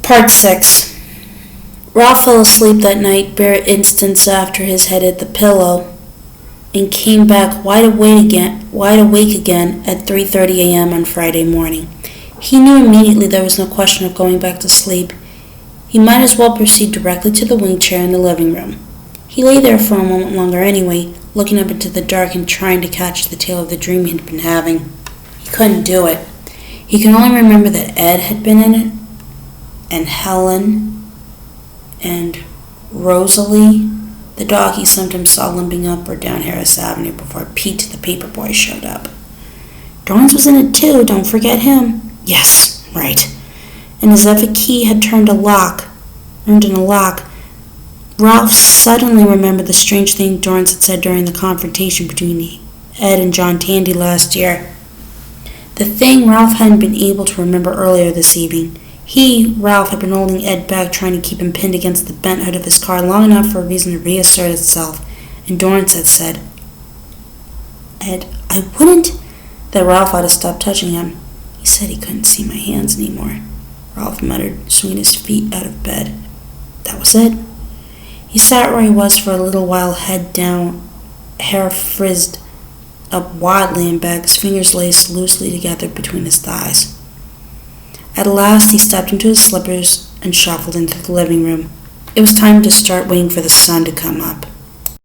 Part 6. Ralph fell asleep that night bare instants after his head hit the pillow and came back wide awake again at 3:30 a.m. on Friday morning. He knew immediately there was no question of going back to sleep. He might as well proceed directly to the wing chair in the living room. He lay there for a moment longer anyway, looking up into the dark and trying to catch the tale of the dream he'd been having. He couldn't do it. He could only remember that Ed had been in it, and Helen, and Rosalie, the dog he sometimes saw limping up or down Harris Avenue before Pete the paperboy showed up. Dorrance was in it too, don't forget him. Yes, right. And as if a key had turned in a lock, Ralph suddenly remembered the strange thing Dorrance had said during the confrontation between Ed and John Tandy last year. The thing Ralph hadn't been able to remember earlier this evening. Ralph, had been holding Ed back, trying to keep him pinned against the bent hood of his car long enough for a reason to reassert itself, and Dorrance had said, Ed, I wouldn't, that Ralph ought to stop touching him. He said he couldn't see my hands anymore, Ralph muttered, swinging his feet out of bed. That was it. He sat where he was for a little while, head down, hair frizzed up wildly in back, his fingers laced loosely together between his thighs. At last he stepped into his slippers and shuffled into the living room. It was time to start waiting for the sun to come up.